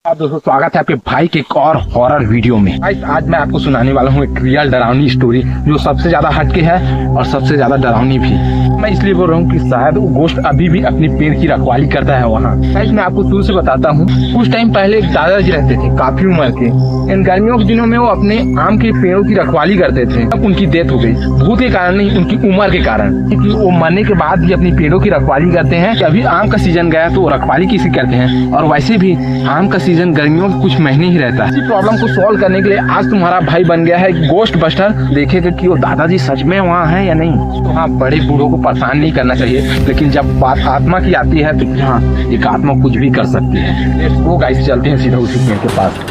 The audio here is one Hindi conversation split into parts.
आप दोस्तों स्वागत है आपके भाई के एक और हॉरर वीडियो में। आज मैं आपको सुनाने वाला हूँ एक रियल डरावनी स्टोरी जो सबसे ज्यादा हटके है और सबसे ज्यादा डरावनी भी। मैं इसलिए बोल रहा हूँ कि शायद वो गोश्त अभी भी अपने पेड़ की रखवाली करता है वहाँ। मैं आपको शुरू से बताता हूँ। कुछ टाइम पहले एक दादाजी रहते थे, काफी उम्र के। इन गर्मियों के दिनों में वो अपने आम के पेड़ों की रखवाली करते थे। अब उनकी डेथ हो गई, भूत के कारण नहीं, उनकी उम्र के कारण। क्योंकि वो मरने के बाद भी अपनी पेड़ों की रखवाली करते हैं। अभी आम का सीजन गया तो रखवाली किसी करते हैं, और वैसे भी आम का सीजन गर्मियों के कुछ महीने ही रहता है। इसी प्रॉब्लम को सॉल्व करने के लिए आज तुम्हारा भाई बन गया है गोश्त बस्टर। देखेगा कि वो दादाजी सच में वहाँ है या नहीं। तो हाँ, बड़े बूढ़ों को परेशान नहीं करना चाहिए, लेकिन जब बात आत्मा की आती है तो हाँ, एक आत्मा कुछ भी कर सकती है। वो गाइस चलते हैं सीधा उसी पेड़ के पास।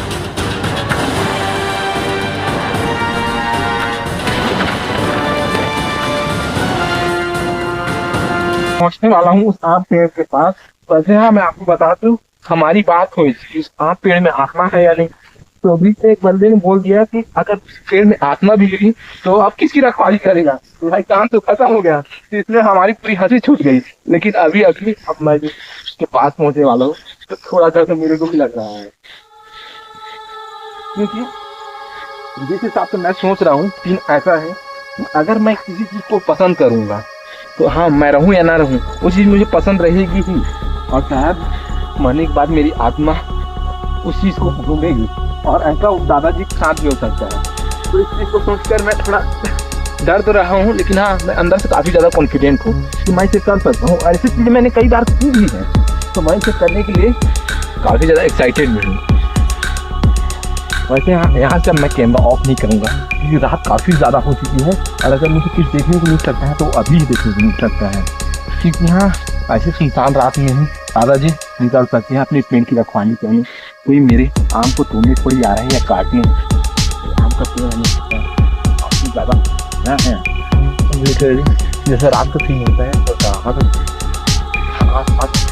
पहुंचने वाला हूँ उस आम पेड़ के पास। वैसे हाँ, मैं आपको बता दूं, हमारी बात हुई थी उस आम पेड़ में आत्मा है या नहीं। तो अभी से एक बंदे ने बोल दिया कि अगर पेड़ में आत्मा भी गिरी तो अब किसकी रखवाली करेगा। तो भाई काम तो खत्म हो गया, तो इसलिए हमारी पूरी हंसी छूट गई। लेकिन अभी अभी अब मैं उसके पास पहुंचने वाला हूँ तो थोड़ा डर तो मेरे को भी लग रहा है, क्योंकि जिस हिसाब से मैं सोच रहा हूँ सीन ऐसा है कि अगर मैं किसी चीज को पसंद करूंगा तो हाँ, मैं रहूं या ना रहूं, वो चीज मुझे पसंद रहेगी ही। और शायद मरने के बाद मेरी आत्मा उस चीज को ढूंढेगी, और ऐसा दादाजी के साथ भी हो सकता है। तो इस चीज को सोचकर मैं थोड़ा डर तो रहा हूँ, लेकिन हाँ, मैं अंदर से काफी ज्यादा कॉन्फिडेंट हूँ कि मैं इसे कर सकता हूँ। और ऐसी चीजें मैंने कई बार की भी है, तो मैं इसे करने के लिए काफी ज्यादा एक्साइटेड भी हूँ। वैसे यहाँ से मैं कैमरा ऑफ नहीं करूँगा, क्योंकि रात काफ़ी ज़्यादा हो चुकी है, और अगर मुझे कुछ देखने को मिल सकता है तो अभी ही देखने को मिल सकता है। क्योंकि यहाँ ऐसे सुनसान रात में ही दादाजी निकल सकते हैं अपने पेड़ की रखवाली करने। कोई मेरे आम को तोड़ने कोई आ रहा है या काटने। आम का पेड़ नहीं काफ़ी ज़्यादा है, जैसे रात का सीन होता है तो आस पास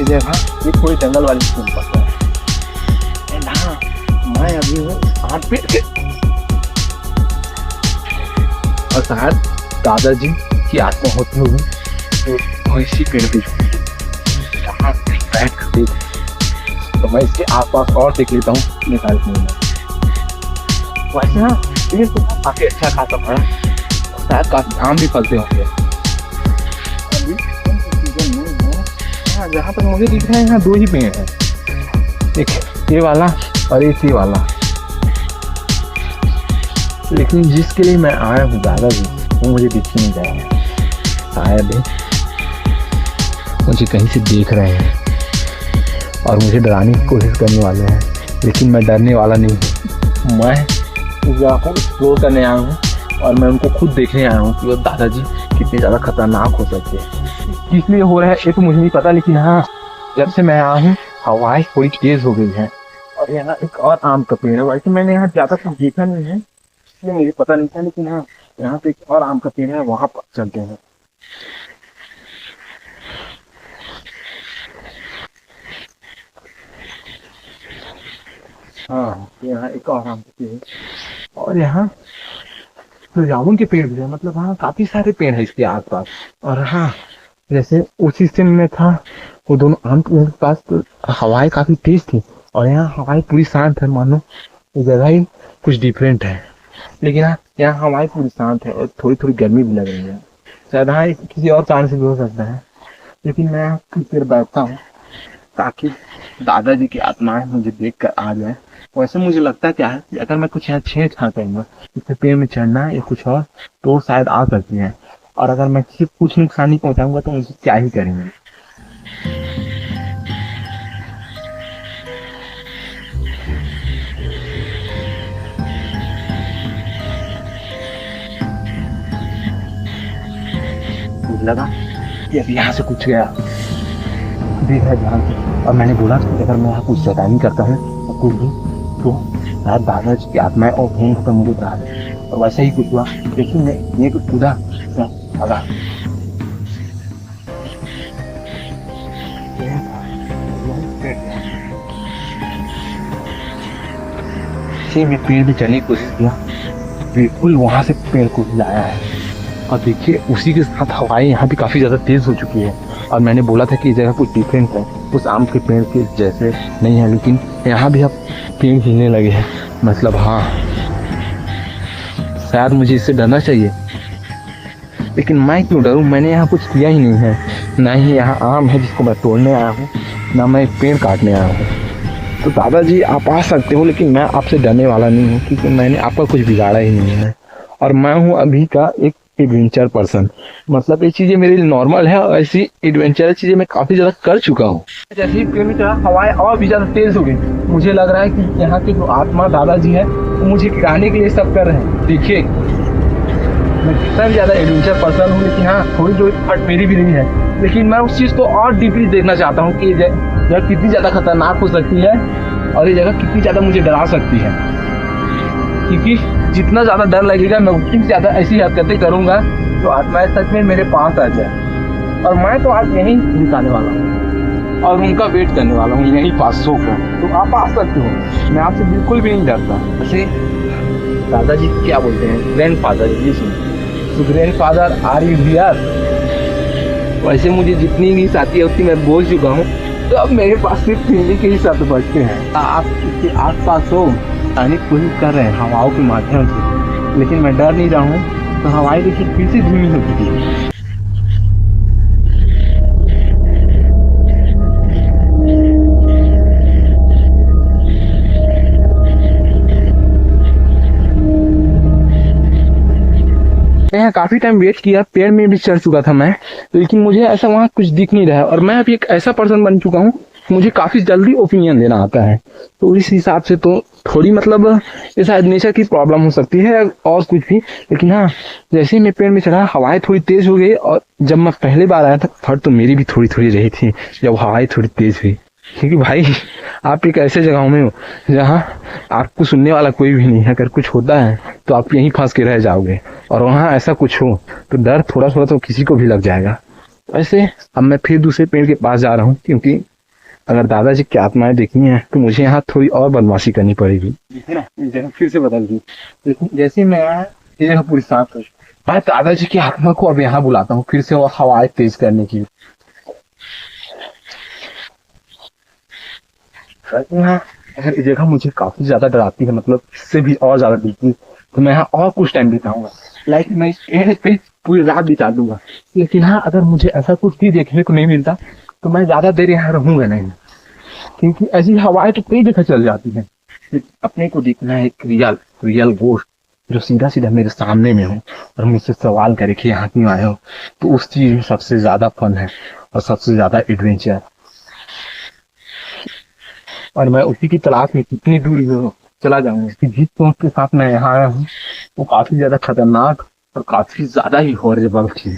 जगह ये थोड़ी जंगल वाली सुन पड़ता है ना। मैं अभी हूँ आम पेड़ के, और शायद दादाजी की आत्मा होती होगी तो इसी पेड़ पे बैठ कर देख। तो मैं इसके आसपास और देख लेता हूँ निकाल के। वैसे हाँ, पेड़ तो काफी अच्छा खासा पड़ा, शायद काफी आम भी फलते होंगे। जहाँ तक मुझे दिख रहा है यहाँ दो ही पेड़ हैं, एक ये वाला और एक ये वाला। लेकिन जिसके लिए मैं आया हूँ दादाजी, वो मुझे दिख ही नहीं रहा है। शायद मुझे कहीं से देख रहे हैं और मुझे डराने की कोशिश करने वाले हैं, लेकिन मैं डरने वाला नहीं हूँ। मैं इस जगह को एक्सप्लोर करने आया हूँ, और मैं उनको खुद देखने आया हूँ कि वो दादाजी कितने ज़्यादा खतरनाक हो सकते हैं। किस लिए हो रहा है ये तो मुझे नहीं पता, लेकिन हाँ, जब से मैं आया हूँ हवाएं थोड़ी तेज हो गई है। और यहाँ एक और आम का पेड़ है। वैसे मैंने यहाँ ज़्यादा कुछ देखा नहीं है, इसलिए मुझे पता नहीं था, लेकिन हाँ, यहाँ पे एक और आम का पेड़ है, वहाँ पर चलते हैं। हाँ, यहाँ एक और आम का पेड़ है, और यहाँ तो जामुन के पेड़ भी है। मतलब हाँ, काफी सारे पेड़ है इसके आसपास। और हाँ, जैसे उसी सीन में था वो दोनों आम के पास, तो हवाएं काफी तेज थी, और यहाँ हवाएं पूरी शांत है। मानो ये जगह ही कुछ डिफरेंट है, लेकिन हाँ, यहाँ हवाएं पूरी शांत है और थोड़ी थोड़ी गर्मी भी लग रही है। शायद हाँ, किसी और कारण से भी हो सकता है, लेकिन मैं कुछ देर बैठता हूँ ताकि दादाजी की आत्माएं मुझे देख कर आ जाए। वैसे मुझे लगता क्या है कि अगर मैं कुछ यहाँ छेड़छाड़ करूँगा, इससे पेड़ में चढ़ना या कुछ और, तो शायद आ सकती है। और अगर मैं किसी कुछ नुकसान नहीं पहुंचाऊंगा तो मुझे क्या ही करेंगे। मुझे लगा कि अभी यहाँ से कुछ गया, देखा ध्यान से, और मैंने बोला कि अगर मैं यहाँ कुछ शैतानी करता हूँ और कुछ भी, तो शायद दादाजी की आत्माएं और घूम होकर मुझे उतार दे। और वैसा ही कुछ हुआ, लेकिन मैं ये कुछ कूदा भागा। मैं पेड़ में चलने की कोशिश किया, बिल्कुल वहां से पेड़ को हिलाया है। और देखिए उसी के साथ हवाएं यहाँ भी काफ़ी ज़्यादा तेज़ हो चुकी है। और मैंने बोला था कि ये जगह कुछ डिफरेंट है, उस आम के पेड़ के जैसे नहीं है, लेकिन यहाँ भी अब पेड़ हिलने लगे हैं। मतलब हाँ, शायद मुझे इससे डरना चाहिए, लेकिन मैं क्यों डरूं? मैंने यहाँ कुछ किया ही नहीं है। ना ही यहाँ आम है जिसको मैं तोड़ने आया हूँ, ना मैं पेड़ काटने आया हूँ। तो दादाजी आप आ सकते हो, लेकिन मैं आपसे डरने वाला नहीं हूँ, क्योंकि मैंने आपका कुछ बिगाड़ा ही नहीं है। और मैं हूँ अभी का एक एडवेंचर पर्सन। मतलब ये चीज़ें मेरे लिए नॉर्मल है, और ऐसी एडवेंचर चीज़ें मैं काफ़ी ज़्यादा कर चुका हूँ। जैसे ही पेड़ में चढ़ा, हवाएं और भी ज़्यादा तेज़ हो गई। मुझे लग रहा है कि यहाँ के जो आत्मा दादाजी है वो मुझे गिराने के लिए सब कर रहे हैं। देखिए मैं कितना भी ज़्यादा एडवेंचर पर्सन हूँ, लेकिन हाँ थोड़ी जो फट मेरी भी नहीं है। लेकिन मैं उस चीज़ को और डीपली देखना चाहता हूँ कि ये जगह कितनी ज़्यादा खतरनाक हो सकती है, और ये जगह कितनी ज़्यादा मुझे डरा सकती है। क्योंकि जितना ज़्यादा डर लगेगा, मैं उतनी ज़्यादा ऐसी हरकतें करूँगा जो आत्माएं सच में मेरे पास आ जाए। और मैं तो आज यहीं बिताने वाला हूँ और उनका वेट करने वाला हूँ यहीं पास सोकर। तो आप आ सकते हो, मैं आपसे बिल्कुल भी नहीं डरता। वैसे दादाजी क्या बोलते हैं, ग्रैंडफादर जी, तो ग्रैंडफादर आर यू हियर? वैसे मुझे जितनी इंग्लिश आती है उतनी मैं बोल चुका हूँ, तो अब मेरे पास सिर्फ हिंदी के ही शब्द बचते हैं। आप इसके आस पास हो, आने की कोशिश कर रहे हैं हवाओं के माध्यम से, लेकिन मैं डर नहीं रहा हूँ। तो हवाएं देखिए फिर से धीमी हो चुकी है। यहाँ काफी टाइम वेट किया, पेड़ में भी चढ़ चुका था मैं, लेकिन मुझे ऐसा वहाँ कुछ दिख नहीं रहा है। और मैं अभी एक ऐसा पर्सन बन चुका हूँ, मुझे काफी जल्दी ओपिनियन देना आता है। तो इस हिसाब से तो थोड़ी मतलब ये शायद नेचर की प्रॉब्लम हो सकती है और कुछ भी। लेकिन हाँ, जैसे ही मैं पेड़ में चढ़ा, हवाएं थोड़ी तेज हो गई। और जब मैं पहली बार आया था, फट तो मेरी भी थोड़ी थोड़ी रही थी जब हवाएं थोड़ी तेज हुई। क्योंकि भाई आप एक ऐसे जगहों में हो जहाँ आपको सुनने वाला कोई भी नहीं है। अगर कुछ होता है तो आप यहीं फंस के रह जाओगे, और वहाँ ऐसा कुछ हो तो डर थोड़ा थोड़ा तो किसी को भी लग जाएगा। वैसे अब मैं फिर दूसरे पेड़ के पास जा रहा हूँ, क्योंकि अगर दादाजी की आत्माएं देखनी है तो मुझे यहाँ थोड़ी और बदमाशी करनी पड़ेगी। ना ये जगह फिर से बदल दी, लेकिन जैसे मैं आया ये जगह पूरी साफ है। मैं दादाजी की आत्मा को अब यहाँ बुलाता हूँ फिर से, और हवाएं तेज करने की। अगर ये जगह मुझे काफी ज्यादा डराती है, मतलब इससे भी और ज्यादा डरती, तो मैं यहाँ और कुछ टाइम बिताऊंगा। लाइक मैं इस पेड़ पे पूरी रात बिता दूंगा। लेकिन हाँ, अगर मुझे ऐसा कुछ भी देखने को नहीं मिलता तो मैं ज्यादा देर यहाँ रहूंगा नहीं, क्योंकि ऐसी हवाएं तो कई जगह चल जाती हैं। अपने को देखना है एक रियल गोश्त जो सीधा सीधा मेरे सामने में हो और मुझसे सवाल करे कि यहाँ क्यों आए हो। तो उस चीज में सबसे ज्यादा फन है और सबसे ज्यादा एडवेंचर। और मैं उसी की तलाश में कितनी दूर चला जाऊंगा। जिस सोच के साथ मैं यहाँ आया हूँ वो काफी ज्यादा खतरनाक और काफी ज्यादा ही हॉरिबल थी।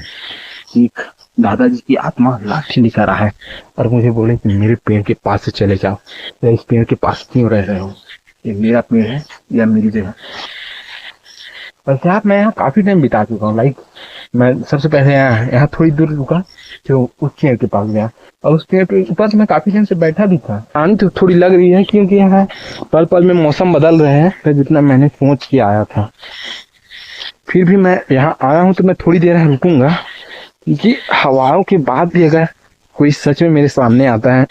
एक दादाजी की आत्मा लाठी लेकर आया है और मुझे बोले कि मेरे पेड़ के पास से चले जाओ। या इस पेड़ के पास क्यों रह रहे हो? ये मेरा पेड़ है या मेरी जगह? वैसे आप मैं यहाँ काफी टाइम बिता चुका हूँ। लाइक मैं सबसे पहले यहाँ थोड़ी दूर रुका, जो उस पेड़ के पास गया, और उस पेड़ के ऊपर मैं काफी टाइम से बैठा भी था। आनी तो थोड़ी लग रही है, क्योंकि यहाँ पल पल में मौसम बदल रहे हैं, फिर जितना मैंने सोच के आया था। फिर भी मैं यहाँ आया हूँ तो मैं थोड़ी देर रुकूंगा, क्योंकि हवाओं के बाद भी अगर कोई सच में मेरे सामने आता है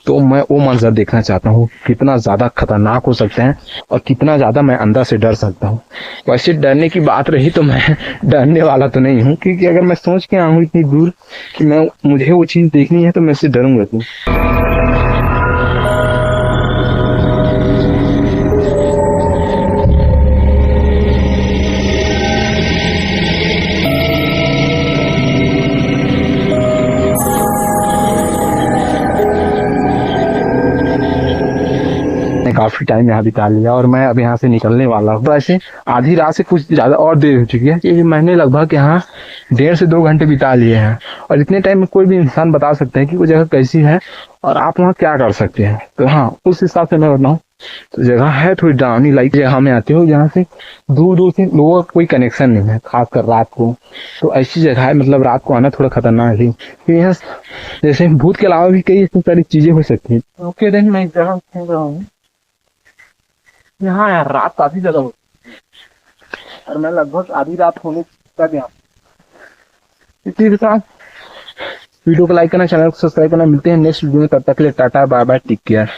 तो मैं वो मंजर देखना चाहता हूँ, कितना ज़्यादा खतरनाक हो सकते हैं और कितना ज़्यादा मैं अंदर से डर सकता हूँ। वैसे डरने की बात रही तो मैं डरने वाला तो नहीं हूँ, क्योंकि अगर मैं सोच के आऊँ इतनी दूर कि मुझे वो चीज़ देखनी है तो मैं इससे डरूंगा क्यों? काफी टाइम यहाँ बिता लिया और मैं अब यहाँ से निकलने वाला हूँ। वैसे आधी रात से कुछ ज्यादा और देर हो चुकी है, क्योंकि मैंने लगभग यहाँ 1.5 से 2 घंटे बिता लिए हैं। और इतने टाइम में कोई भी इंसान बता सकता है कि वो जगह कैसी है और आप वहाँ क्या कर सकते हैं। तो हाँ, उस हिसाब से मैं बताऊँ तो जगह है थोड़ी डरावनी। लाइक जगह में आते हो जहाँ से दूर दूर से लोगों का कोई कनेक्शन नहीं है, खासकर रात को। तो ऐसी जगह है, मतलब रात को आना थोड़ा खतरनाक है, क्योंकि यहाँ जैसे भूत के अलावा भी कई इतनी सारी चीजें हो सकती है। ओके देन, मैं इस जगह घूम रहा हूँ। यहाँ यार रात काफी ज्यादा होती है और मैं लगभग आधी रात होने तक यहाँ। इसी के साथ वीडियो को लाइक करना, चैनल को सब्सक्राइब करना। मिलते हैं नेक्स्ट वीडियो में, तब तक के लिए tata bye bye, take care.